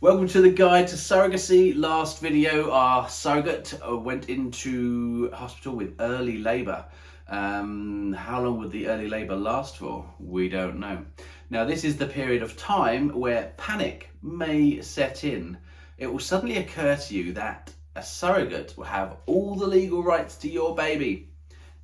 Welcome to the guide to surrogacy. Last video, our surrogate went into hospital with early labour. How long would the early labour last for? We don't know. Now, this is the period of time where panic may set in. It will suddenly occur to you that a surrogate will have all the legal rights to your baby,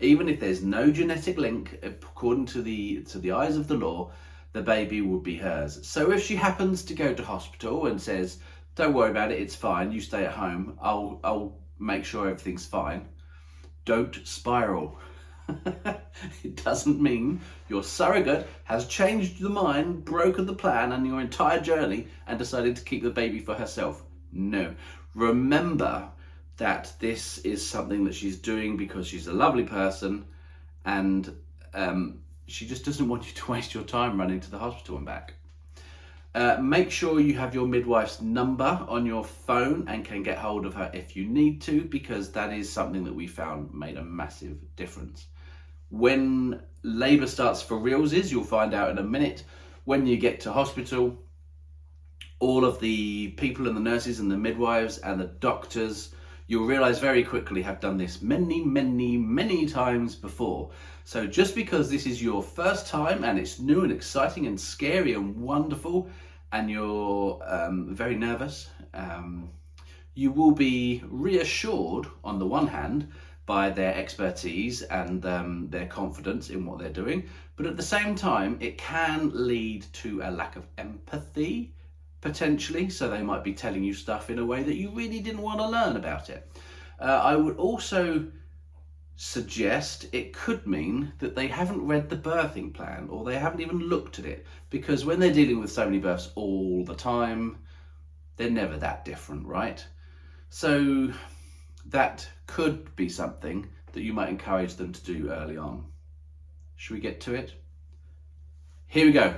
even if there's no genetic link. According to the eyes of the law, the baby would be hers. So if she happens to go to hospital and says, don't worry about it, it's fine, you stay at home, I'll make sure everything's fine, don't spiral. It doesn't mean your surrogate has changed the mind, broken the plan and your entire journey and decided to keep the baby for herself. No. Remember that this is something that she's doing because she's a lovely person, and she just doesn't want you to waste your time running to the hospital and back. Make sure you have your midwife's number on your phone and can get hold of her if you need to, because that is something that we found made a massive difference. When labour starts for realsies, you'll find out in a minute. When you get to hospital, all of the people and the nurses and the midwives and the doctors, you'll realise very quickly, have done this many times before. So just because this is your first time and it's new and exciting and scary and wonderful and you're very nervous, you will be reassured on the one hand by their expertise and their confidence in what they're doing, but at the same time it can lead to a lack of empathy potentially, so they might be telling you stuff in a way that you really didn't want to learn about it. I would also suggest it could mean that they haven't read the birthing plan, or they haven't even looked at it, because when they're dealing with so many births all the time, they're never that different, right? So that could be something that you might encourage them to do early on. Should we get to it? Here we go.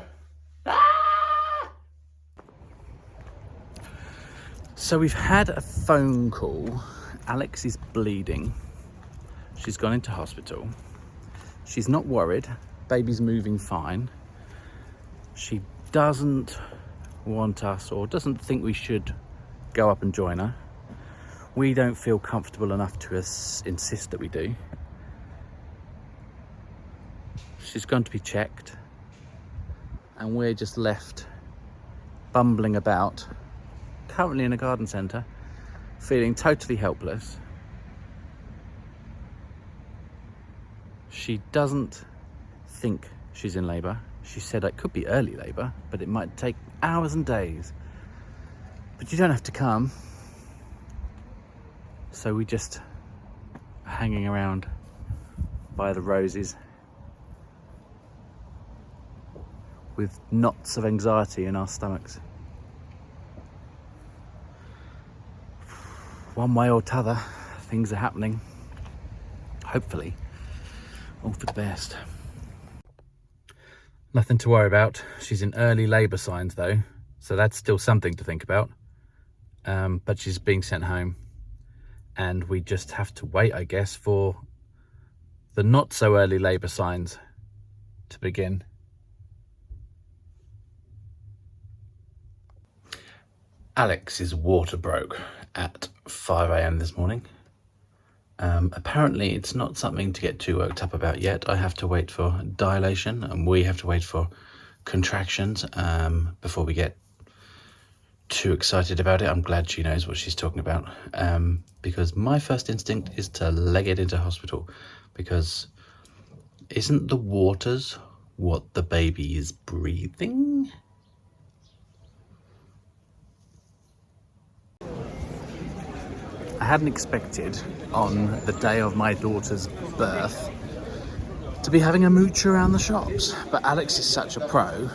So we've had a phone call. Alex is bleeding. She's gone into hospital. She's not worried. Baby's moving fine. She doesn't want us, or doesn't think we should go up and join her. We don't feel comfortable enough to insist that we do. She's going to be checked, and we're just left bumbling about, currently in a garden centre, feeling totally helpless. She doesn't think she's in labour. She said it could be early labour, but it might take hours and days. But you don't have to come. So we just are hanging around by the roses with knots of anxiety in our stomachs. One way or t'other, things are happening. Hopefully, all for the best. Nothing to worry about. She's in early labour signs though, so that's still something to think about. But she's being sent home, and we just have to wait, I guess, for the not so early labour signs to begin. Alex's water broke at 5 a.m. this morning. Apparently it's not something to get too worked up about yet. I have to wait for dilation, and we have to wait for contractions before we get too excited about it. I'm glad she knows what she's talking about, because my first instinct is to leg it into hospital, because isn't the waters what the baby is breathing? I hadn't expected on the day of my daughter's birth to be having a mooch around the shops, but Alex is such a pro.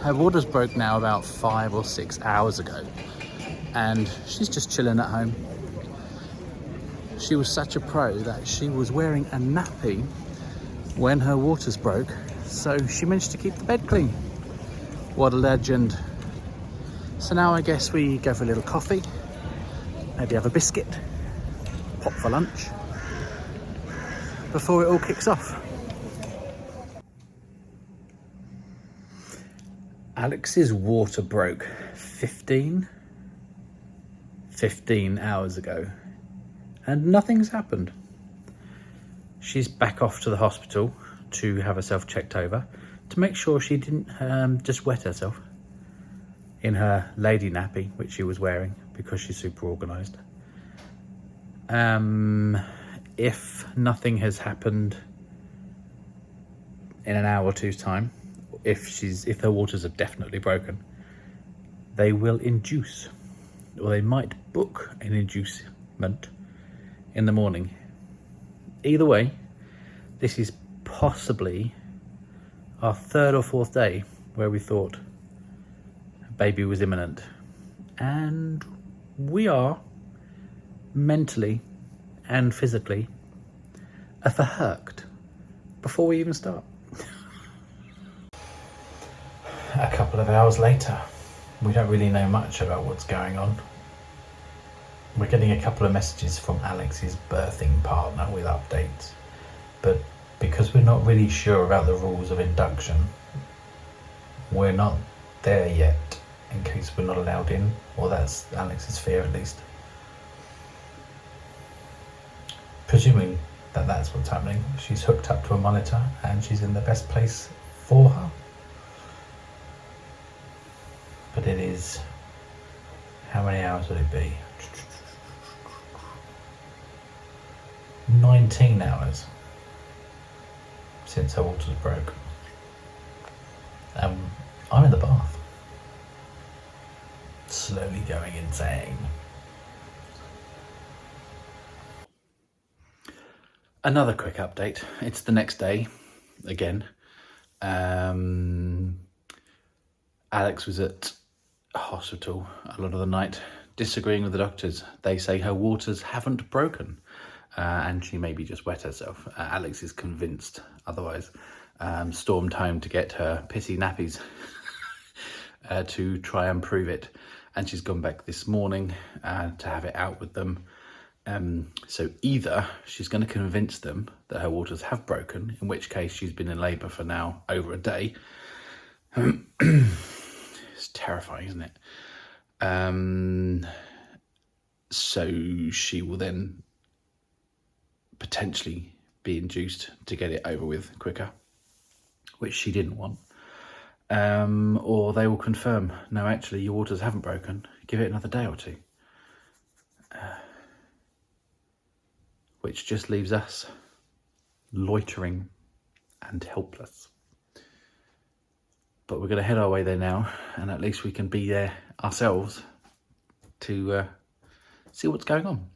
Her waters broke now about 5 or 6 hours ago, and she's just chilling at home. She was such a pro that she was wearing a nappy when her waters broke, so she managed to keep the bed clean. What a legend. So now I guess we go for a little coffee, maybe have a biscuit, pop for lunch, before it all kicks off. Alex's water broke 15 15 hours ago, and nothing's happened. She's back off to the hospital to have herself checked over to make sure she didn't just wet herself in her lady nappy, which she was wearing because she's super organised. If nothing has happened in an hour or two's time, if her waters are definitely broken, they will induce, or they might book an inducement in the morning. Either way, this is possibly our third or fourth day where we thought a baby was imminent, and we are mentally and physically verherkt before we even start. A couple of hours later, we don't really know much about what's going on. We're getting a couple of messages from Alex's birthing partner with updates, but because we're not really sure about the rules of induction, we're not there yet in case we're not allowed in, or that's Alex's fear at least. Presuming that that's what's happening, she's hooked up to a monitor and she's in the best place for her. But it is, how many hours would it be? 19 hours since her waters broke. I'm in the bath, slowly going insane. Another quick update. It's the next day again. Alex was at hospital a lot of the night, disagreeing with the doctors. They say her waters haven't broken, and she maybe just wet herself. Alex is convinced otherwise. Stormed home to get her pissy nappies to try and prove it, and she's gone back this morning to have it out with them. So either she's going to convince them that her waters have broken, in which case she's been in labour for now over a day. It's terrifying, isn't it? So she will then potentially be induced to get it over with quicker, which she didn't want. Or they will confirm, no, actually your waters haven't broken, give it another day or two. Which just leaves us loitering and helpless. But we're going to head our way there now, and at least we can be there ourselves to see what's going on.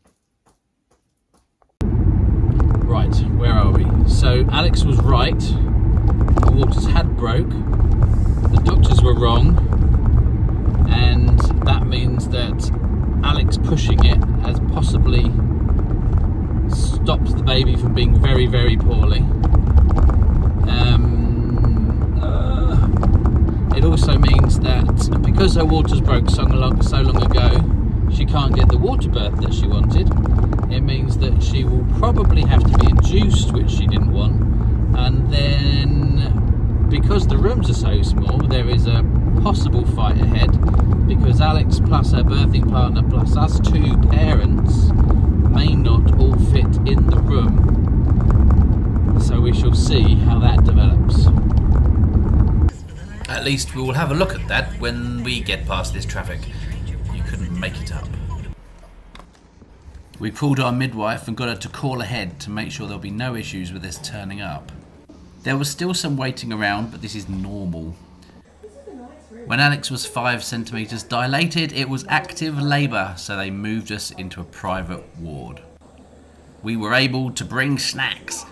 Right, where are we? So Alex was right, the waters had broke, the doctors were wrong, and that means that Alex pushing it has possibly stopped the baby from being very, very poorly. It also means that because her waters broke so long ago, she can't get the water birth that she wanted. It means that she will probably have to be induced, which she didn't want. And then, because the rooms are so small, there is a possible fight ahead, because Alex plus her birthing partner plus us two parents may not all fit in the room. So we shall see how that develops. At least we will have a look at that when we get past this traffic. You couldn't make it up. We called our midwife and got her to call ahead to make sure there'll be no issues with this turning up. There was still some waiting around, but this is normal. When Alex was 5 centimetres dilated, it was active labour, so they moved us into a private ward. We were able to bring snacks,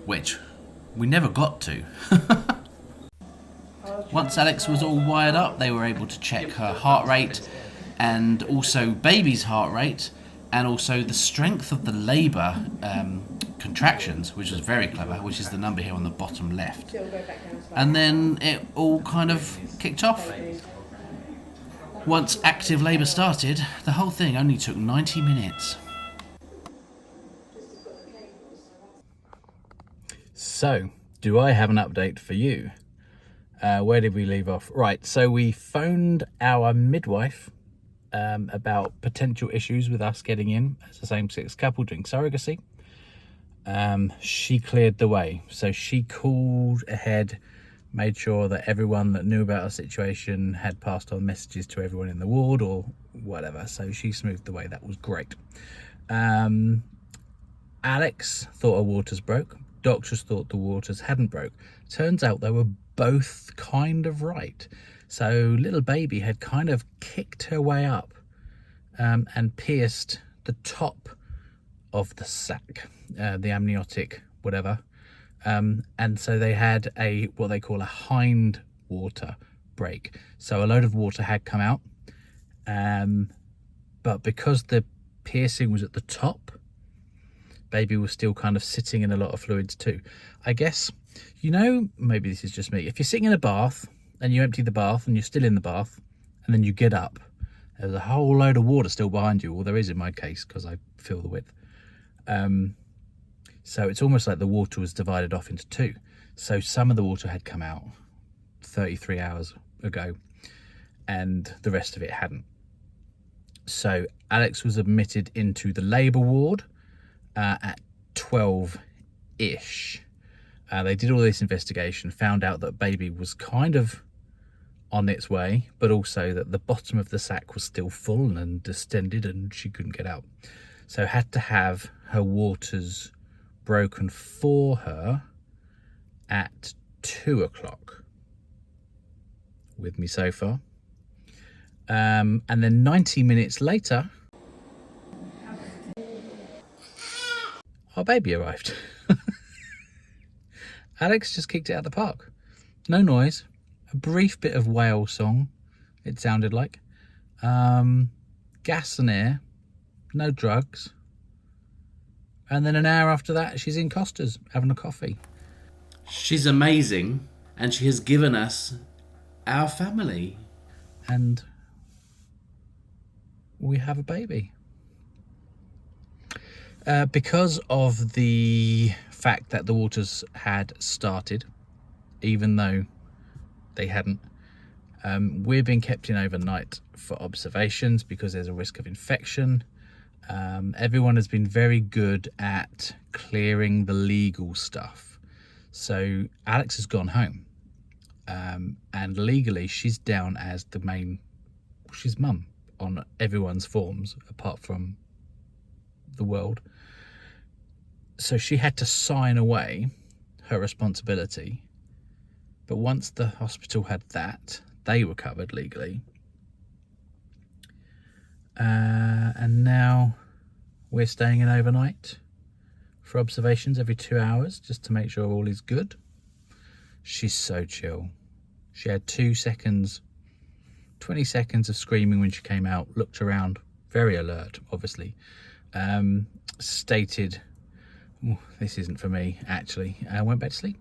which we never got to. Once Alex was all wired up, they were able to check her heart rate and also baby's heart rate and also the strength of the labour contractions, which was very clever, which is the number here on the bottom left. And then it all kind of kicked off. Once active labour started, the whole thing only took 90 minutes. So, do I have an update for you? Where did we leave off? Right, so we phoned our midwife about potential issues with us getting in as a same-sex couple doing surrogacy. She cleared the way. So she called ahead, made sure that everyone that knew about our situation had passed on messages to everyone in the ward or whatever. So she smoothed the way. That was great. Alex thought her waters broke. Doctors thought the waters hadn't broke. Turns out they were both kind of right. So little baby had kind of kicked her way up and pierced the top of the sac, the amniotic, whatever. And so they had what they call a hind water break. So a load of water had come out, but because the piercing was at the top, baby was still kind of sitting in a lot of fluids too. I guess, maybe this is just me. If you're sitting in a bath and you empty the bath and you're still in the bath and then you get up, there's a whole load of water still behind you. Well, there is in my case because I feel the width. So it's almost like the water was divided off into two. So some of the water had come out 33 hours ago and the rest of it hadn't. So Alex was admitted into the labour ward at 12-ish. They did all this investigation, found out that baby was kind of on its way, but also that the bottom of the sac was still full and distended and she couldn't get out. So had to have her waters broken for her at 2 o'clock. With me so far. And then 90 minutes later, our baby arrived. Alex just kicked it out of the park. No noise. A brief bit of whale song, it sounded like. Gas and air. No drugs. And then an hour after that, she's in Costa's having a coffee. She's amazing, and she has given us our family. And we have a baby. Because of the fact that the waters had started, even though they hadn't, we're being kept in overnight for observations because there's a risk of infection. Everyone has been very good at clearing the legal stuff. So Alex has gone home, and legally she's down as she's mum on everyone's forms apart from the world. So she had to sign away her responsibility. But once the hospital had that, they were covered legally. And now we're staying in overnight for observations every 2 hours just to make sure all is good. She's so chill. She had 2 seconds, 20 seconds of screaming when she came out, looked around, very alert, obviously. Stated, this isn't for me, actually. Went back to sleep.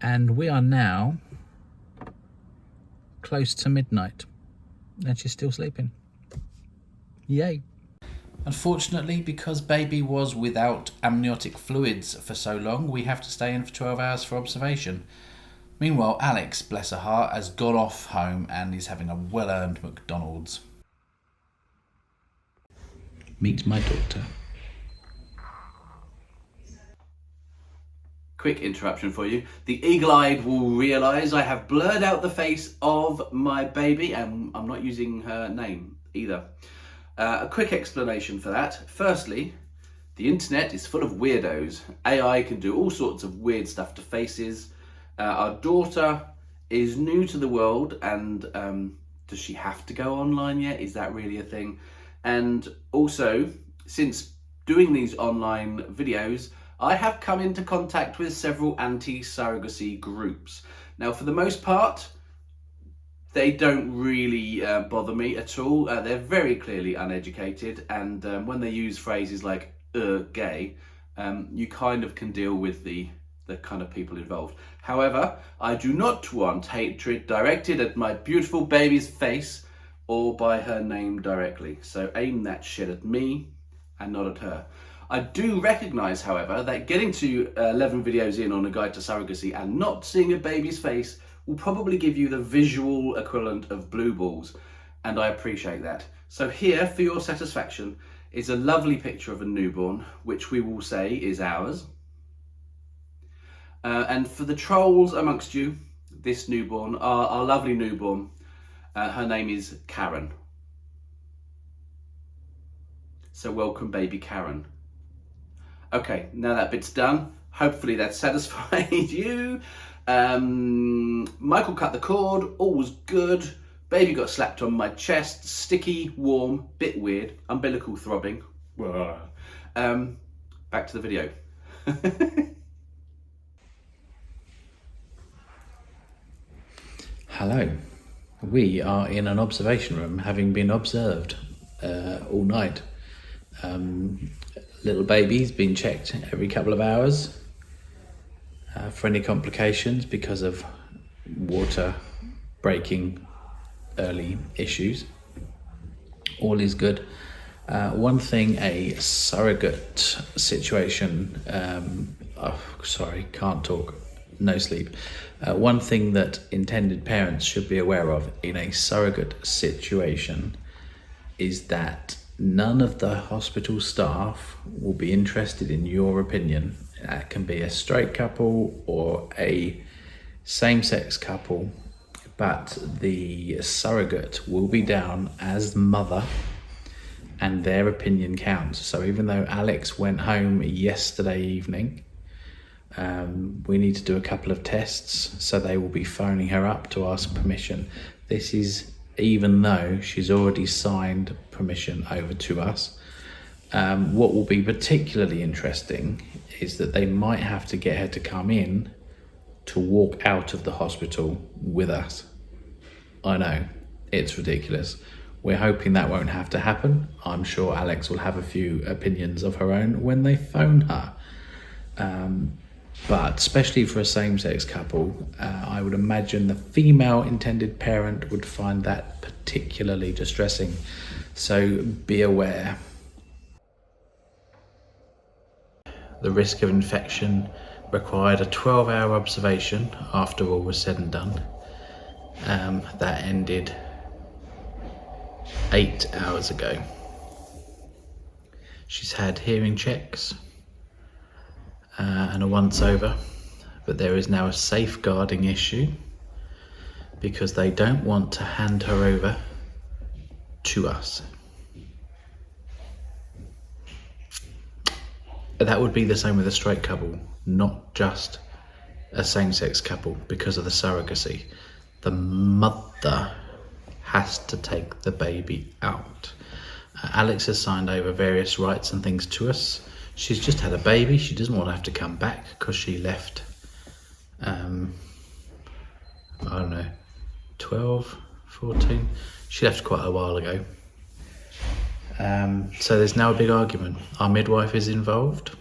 And we are now close to midnight, and she's still sleeping. Yay. Unfortunately, because baby was without amniotic fluids for so long, we have to stay in for 12 hours for observation. Meanwhile, Alex, bless her heart, has gone off home and is having a well-earned McDonald's. Meet my daughter. Quick interruption for you. The eagle-eyed will realise I have blurred out the face of my baby, and I'm not using her name either. A quick explanation for that. Firstly, the internet is full of weirdos. AI can do all sorts of weird stuff to faces. Our daughter is new to the world, and does she have to go online yet? Is that really a thing? And also, since doing these online videos, I have come into contact with several anti-surrogacy groups. Now, for the most part, they don't really bother me at all. They're very clearly uneducated, and when they use phrases like gay, you kind of can deal with the kind of people involved. However, I do not want hatred directed at my beautiful baby's face or by her name directly. So aim that shit at me and not at her. I do recognise, however, that getting to 11 videos in on a guide to surrogacy and not seeing a baby's face will probably give you the visual equivalent of blue balls. and I appreciate that. So here, for your satisfaction, is a lovely picture of a newborn, which we will say is ours. And for the trolls amongst you, this newborn, our lovely newborn, her name is Karen. So welcome, baby Karen. Okay, now that bit's done. Hopefully that satisfied you. Michael cut the cord, all was good. Baby got slapped on my chest, sticky, warm, bit weird, umbilical throbbing. Back to the video. Hello. We are in an observation room, having been observed all night. Little baby's been checked every couple of hours for any complications because of water breaking early issues. All is good. One thing, a surrogate situation, can't talk, no sleep. One thing that intended parents should be aware of in a surrogate situation is that none of the hospital staff will be interested in your opinion. It can be a straight couple or a same-sex couple, but the surrogate will be down as mother and their opinion counts. So even though Alex went home yesterday evening, we need to do a couple of tests, so they will be phoning her up to ask permission. This is even though she's already signed permission over to us. What will be particularly interesting is that they might have to get her to come in to walk out of the hospital with us. I know, it's ridiculous. We're hoping that won't have to happen. I'm sure Alex will have a few opinions of her own when they phone her. But especially for a same-sex couple, I would imagine the female intended parent would find that particularly distressing. So be aware. The risk of infection required a 12-hour observation after all was said and done. That ended 8 hours ago. She's had hearing checks and a once over, but there is now a safeguarding issue because they don't want to hand her over to us. That would be the same with a straight couple, not just a same-sex couple, because of the surrogacy. The mother has to take the baby out. Alex has signed over various rights and things to us. She's just had a baby. She doesn't want to have to come back because she left, 12, 14. She left quite a while ago. So there's now a big argument. Our midwife is involved.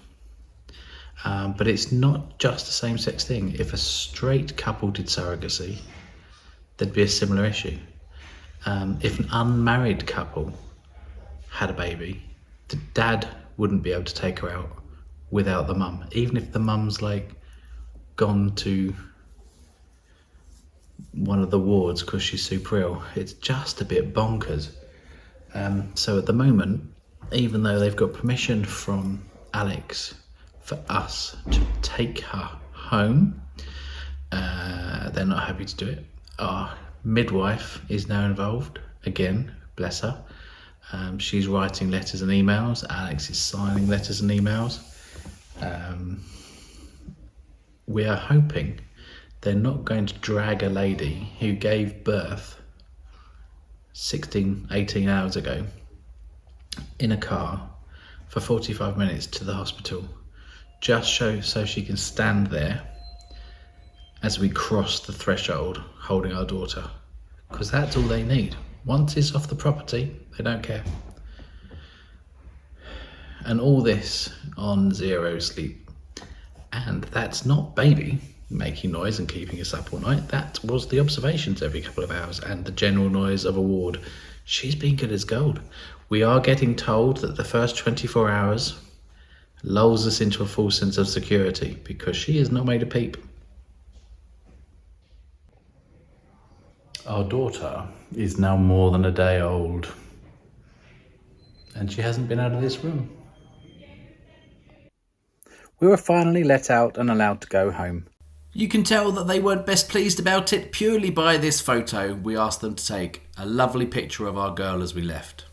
But it's not just a same-sex thing. If a straight couple did surrogacy, there'd be a similar issue. If an unmarried couple had a baby, the dad wouldn't be able to take her out without the mum, even if the mum's like gone to one of the wards because she's super ill. It's just a bit bonkers. So at the moment, even though they've got permission from Alex for us to take her home, they're not happy to do it. Our midwife is now involved again, bless her. She's writing letters and emails. Alex is signing letters and emails. We are hoping they're not going to drag a lady who gave birth 16, 18 hours ago in a car for 45 minutes to the hospital, just so she can stand there as we cross the threshold holding our daughter, because that's all they need. Once it's off the property, they don't care. And all this on 0 sleep. And that's not baby making noise and keeping us up all night. That was the observations every couple of hours and the general noise of a ward. She's been good as gold. We are getting told that the first 24 hours lulls us into a false sense of security because she has not made a peep. Our daughter is now more than a day old, and she hasn't been out of this room. We were finally let out and allowed to go home. You can tell that they weren't best pleased about it purely by this photo we asked them to take. A lovely picture of our girl as we left.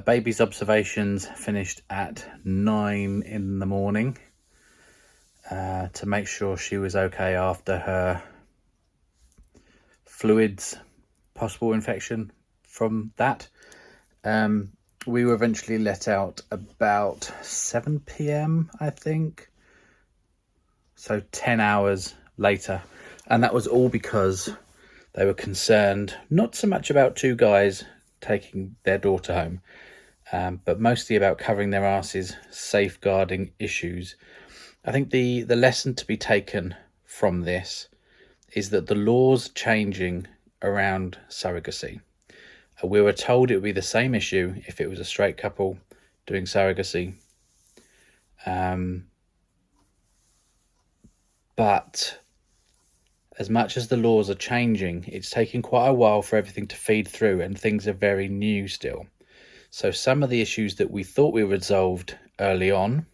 Baby's observations finished at 9 in the morning to make sure she was okay after her fluids, possible infection from that. We were eventually let out about 7 p.m, I think. So 10 hours later. And that was all because they were concerned, not so much about two guys taking their daughter home, but mostly about covering their asses, safeguarding issues. I think the lesson to be taken from this is that the laws changing around surrogacy. We were told it would be the same issue if it was a straight couple doing surrogacy. But as much as the laws are changing, it's taking quite a while for everything to feed through, and things are very new still. So some of the issues that we thought we resolved early on,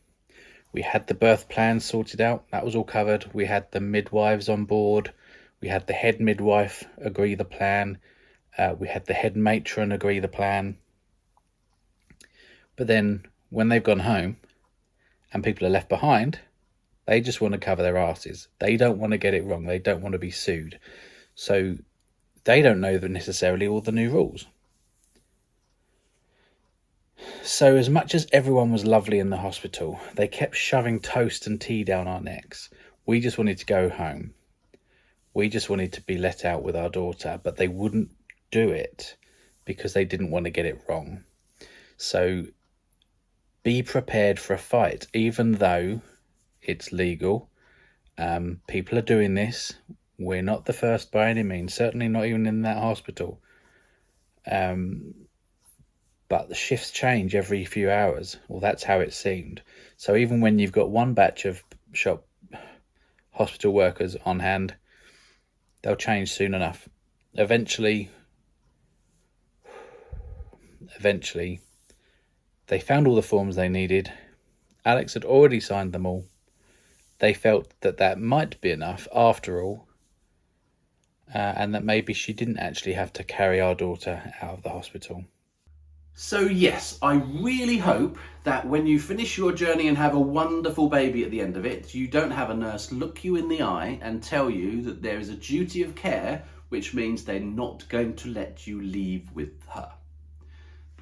we had the birth plan sorted out, that was all covered. We had the midwives on board. We had the head midwife agree the plan. We had the head matron agree the plan. But then when they've gone home and people are left behind, they just want to cover their asses. They don't want to get it wrong. They don't want to be sued. So they don't know necessarily all the new rules. So as much as everyone was lovely in the hospital, they kept shoving toast and tea down our necks. We just wanted to go home. We just wanted to be let out with our daughter, but they wouldn't do it because they didn't want to get it wrong. So be prepared for a fight, even though it's legal. People are doing this. We're not the first by any means, certainly not even in that hospital. But the shifts change every few hours. Well, that's how it seemed. So even when you've got one batch of hospital workers on hand, they'll change soon enough. Eventually, they found all the forms they needed. Alex had already signed them all. They felt that might be enough after all, and that maybe she didn't actually have to carry our daughter out of the hospital. So yes, I really hope that when you finish your journey and have a wonderful baby at the end of it, you don't have a nurse look you in the eye and tell you that there is a duty of care, which means they're not going to let you leave with her.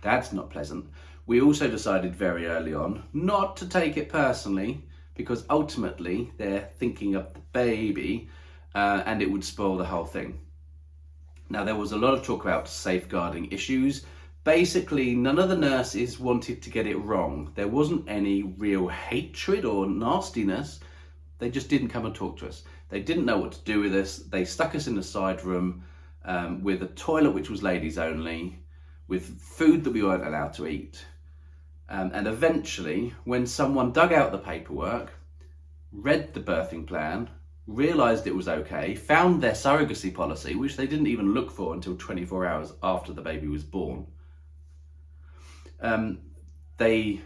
That's not pleasant. We also decided very early on not to take it personally, because ultimately they're thinking of the baby and it would spoil the whole thing. Now, there was a lot of talk about safeguarding issues. Basically, none of the nurses wanted to get it wrong. There wasn't any real hatred or nastiness. They just didn't come and talk to us. They didn't know what to do with us. They stuck us in a side room with a toilet which was ladies only, with food that we weren't allowed to eat. And eventually, when someone dug out the paperwork, read the birthing plan, realised it was okay, found their surrogacy policy, which they didn't even look for until 24 hours after the baby was born, they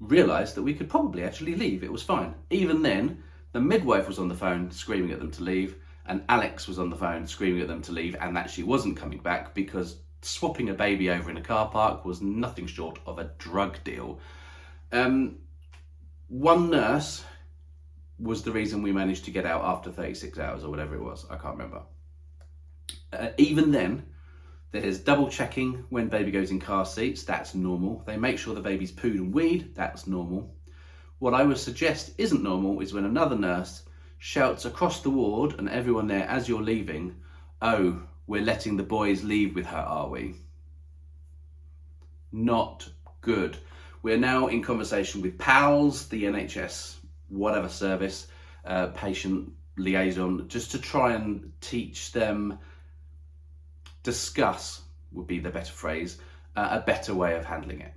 realised that we could probably actually leave. It was fine. Even then, the midwife was on the phone screaming at them to leave, and Alex was on the phone screaming at them to leave, and that she wasn't coming back because swapping a baby over in a car park was nothing short of a drug deal. One nurse was the reason we managed to get out after 36 hours or whatever it was. I can't remember. Even then, there's double checking when baby goes in car seats. That's normal. They make sure the baby's pooed and weed. That's normal. What I would suggest isn't normal is when another nurse shouts across the ward and everyone there as you're leaving, "Oh, we're letting the boys leave with her, are we?" Not good. We're now in conversation with PALS, the NHS, whatever service, patient liaison, just to try and teach them, discuss would be the better phrase, a better way of handling it.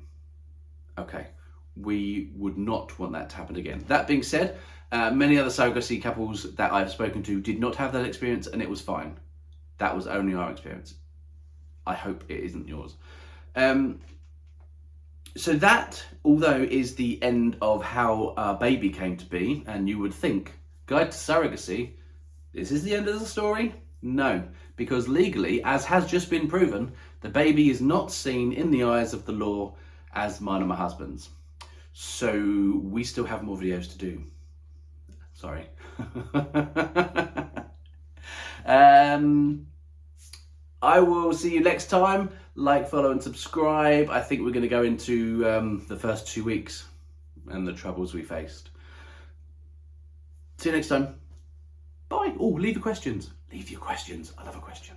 Okay, we would not want that to happen again. That being said, many other surrogacy couples that I've spoken to did not have that experience, and it was fine. That was only our experience. I hope it isn't yours. So that, although is the end of how our baby came to be, and you would think, Guide to Surrogacy, this is the end of the story? No, because legally, as has just been proven, the baby is not seen in the eyes of the law as mine and my husband's. So we still have more videos to do. Sorry. I will see you next time. Like, follow and subscribe. I think we're going to go into the first 2 weeks and the troubles we faced. See you next time. Bye. Oh, leave your questions. Leave your questions. I love a question.